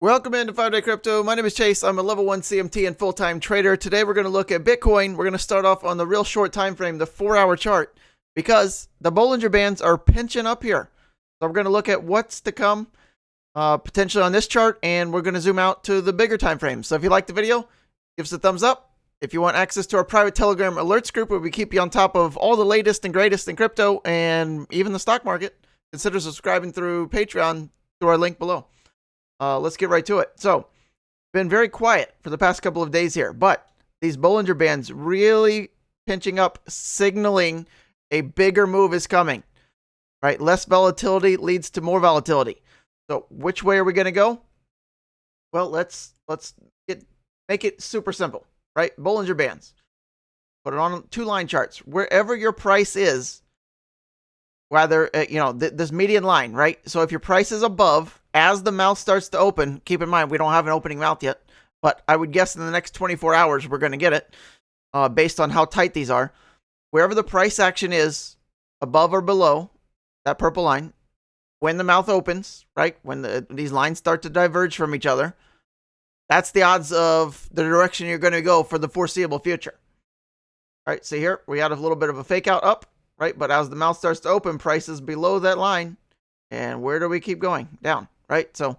Welcome into 5-Day Crypto. My name is Chase. I'm a level 1 CMT and full-time trader. Today we're going to look at Bitcoin. We're going to start off on the real short time frame, the 4-hour chart, because the Bollinger Bands are pinching up here. So we're going to look at what's to come potentially on this chart, and we're going to zoom out to the bigger time frame. So if you like the video, give us a thumbs up. If you want access to our private Telegram alerts group where we keep you on top of all the latest and greatest in crypto and even the stock market, consider subscribing through Patreon through our link below. Let's get right to it. So, been very quiet for the past couple of days here, but these Bollinger Bands really pinching up, signaling a bigger move is coming, right? Less volatility leads to more volatility. So, which way are we going to go? Well, let's make it super simple, right? Bollinger Bands. Put it on 2-line charts. Wherever your price is, whether, this median line, right? So if your price is above, as the mouth starts to open, keep in mind, we don't have an opening mouth yet, but I would guess in the next 24 hours, we're going to get it based on how tight these are. Wherever the price action is, above or below that purple line, when the mouth opens, right? When these lines start to diverge from each other, that's the odds of the direction you're going to go for the foreseeable future. All right, see here, we had a little bit of a fake out up, right? But as the mouth starts to open, prices below that line. And where do we keep going? Down, right? So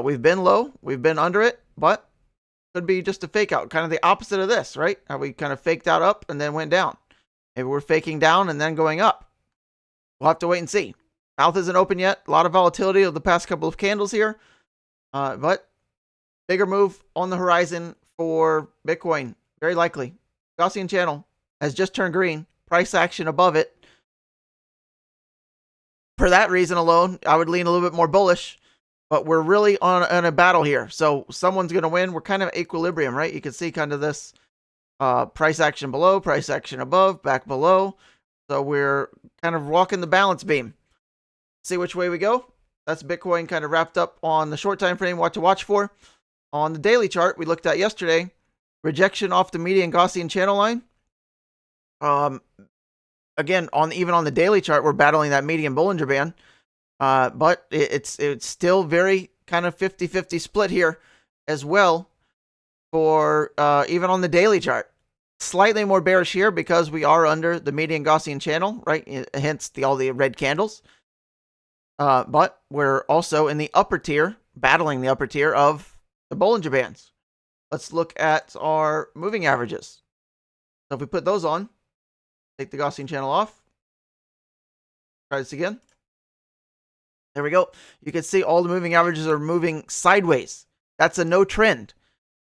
we've been low, we've been under it, but could be just a fake out, kind of the opposite of this, right? How we kind of faked out up and then went down. Maybe we're faking down and then going up. We'll have to wait and see. Mouth isn't open yet. A lot of volatility of the past couple of candles here, but bigger move on the horizon for Bitcoin, very likely. Gaussian channel has just turned green. Price action above it. For that reason alone, I would lean a little bit more bullish, but we're really on a battle here. So someone's going to win. We're kind of equilibrium, right? You can see kind of this price action below, price action above, back below. So we're kind of walking the balance beam. See which way we go. That's Bitcoin kind of wrapped up on the short time frame, what to watch for. On the daily chart we looked at yesterday, rejection off the median Gaussian channel line. Again, even on the daily chart, we're battling that median Bollinger Band, but it's still very kind of 50-50 split here as well for even on the daily chart. Slightly more bearish here because we are under the median Gaussian channel, right? Hence all the red candles. But we're also in the upper tier, battling the upper tier of the Bollinger Bands. Let's look at our moving averages. So if we put those on, take the Gaussian channel off. Try this again. There we go. You can see all the moving averages are moving sideways. That's a no trend,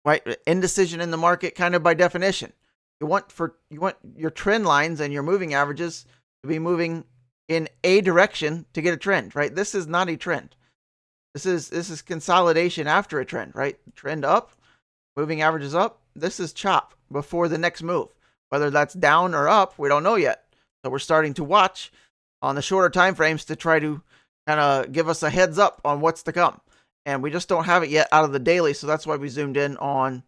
right? Indecision in the market, kind of by definition. You want your trend lines and your moving averages to be moving in a direction to get a trend, right? This is not a trend. This is consolidation after a trend, right? Trend up, moving averages up. This is chop before the next move. Whether that's down or up, we don't know yet. So we're starting to watch on the shorter time frames to try to kind of give us a heads up on what's to come. And we just don't have it yet out of the daily, so that's why we zoomed in on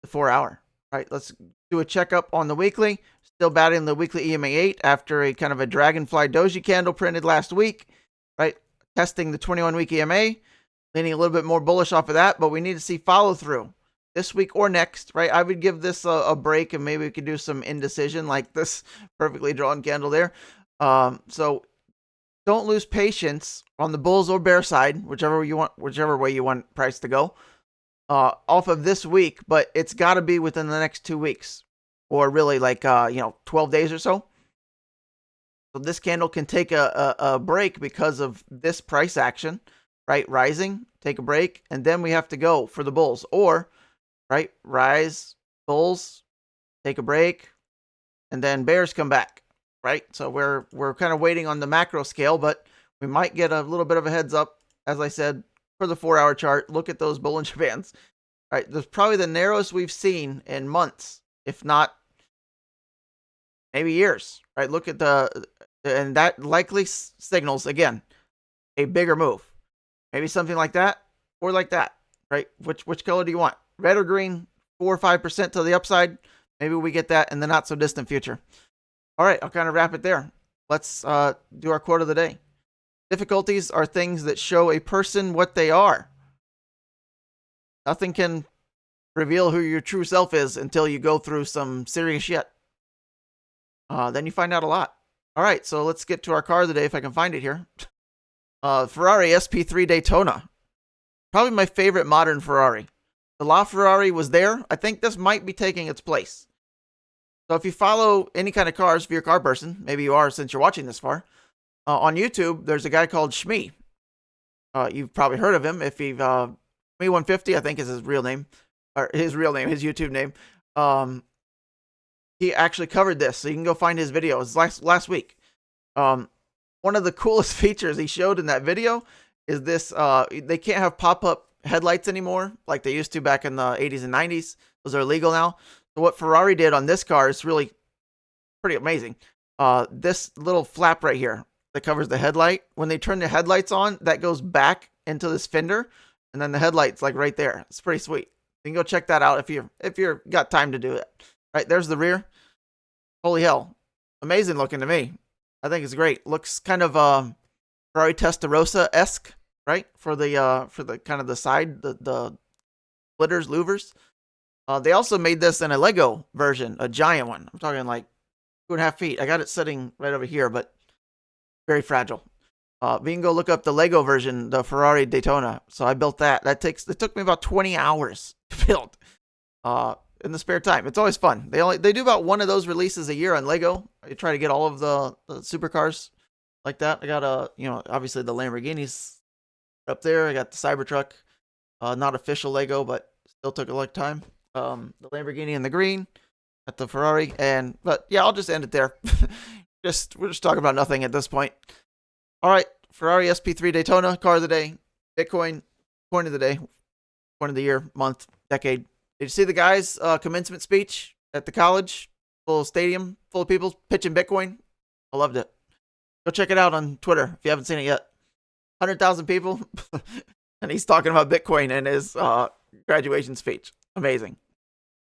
the 4-hour. All right, let's do a checkup on the weekly. Still batting the weekly EMA 8 after a kind of a dragonfly doji candle printed last week, right? Testing the 21-week EMA, leaning a little bit more bullish off of that, but we need to see follow through this week or next, right? I would give this a break and maybe we could do some indecision like this perfectly drawn candle there. So don't lose patience on the bulls or bear side, whichever way you want price to go off of this week, but it's got to be within the next 2 weeks or really like 12 days or so. So this candle can take a break because of this price action, right? Rising, take a break, and then we have to go for the bulls, or right, rise, bulls, take a break, and then bears come back, right? So we're kind of waiting on the macro scale, but we might get a little bit of a heads up, as I said, for the 4-hour chart. Look at those Bollinger Bands, right? There's probably the narrowest we've seen in months, if not maybe years, right? Look at and that likely signals, again, a bigger move. Maybe something like that or like that, right? Which color do you want? Red or green, 4 or 5% to the upside. Maybe we get that in the not so distant future. All right, I'll kind of wrap it there. Let's do our quote of the day. Difficulties are things that show a person what they are. Nothing can reveal who your true self is until you go through some serious shit. Then you find out a lot. All right, so let's get to our car of the day if I can find it here. Ferrari SP3 Daytona. Probably my favorite modern Ferrari. The LaFerrari was there. I think this might be taking its place. So if you follow any kind of cars, if you're a car person, maybe you are since you're watching this far, on YouTube, there's a guy called Shmee. You've probably heard of him. If you've Shmee150, I think is his real name, or his YouTube name. He actually covered this, so you can go find his video. It was last week. One of the coolest features he showed in that video is this. They can't have pop-up headlights anymore like they used to back in the 80s and 90s. Those are illegal now. So what Ferrari did on this car is really pretty amazing. This little flap right here that covers the headlight, when they turn the headlights on, that goes back into this fender, and then the headlight's like right there. It's pretty sweet. You can go check that out if you're got time to do it. Right, there's the rear. Holy hell. Amazing looking to me. I think it's great. Looks kind of Ferrari Testarossa-esque, right? For the kind of the side, the splitters, louvers. They also made this in a Lego version, a giant one. I'm talking like 2.5 feet. I got it sitting right over here, but very fragile. We can go look up the Lego version, the Ferrari Daytona. So I built that. It took me about 20 hours to build. In the spare time. It's always fun. They do about one of those releases a year on Lego. I try to get all of the supercars like that. I got obviously the Lamborghinis up there. I got the Cybertruck. Not official Lego, but still took a long time. The Lamborghini in the green, at the Ferrari, but yeah, I'll just end it there. We're just talking about nothing at this point. All right, Ferrari SP3 Daytona, car of the day, Bitcoin, coin of the day, coin of the year, month, decade. Did you see the guy's commencement speech at the college? Full stadium, full of people pitching Bitcoin. I loved it. Go check it out on Twitter if you haven't seen it yet. 100,000 people, and he's talking about Bitcoin in his graduation speech. Amazing.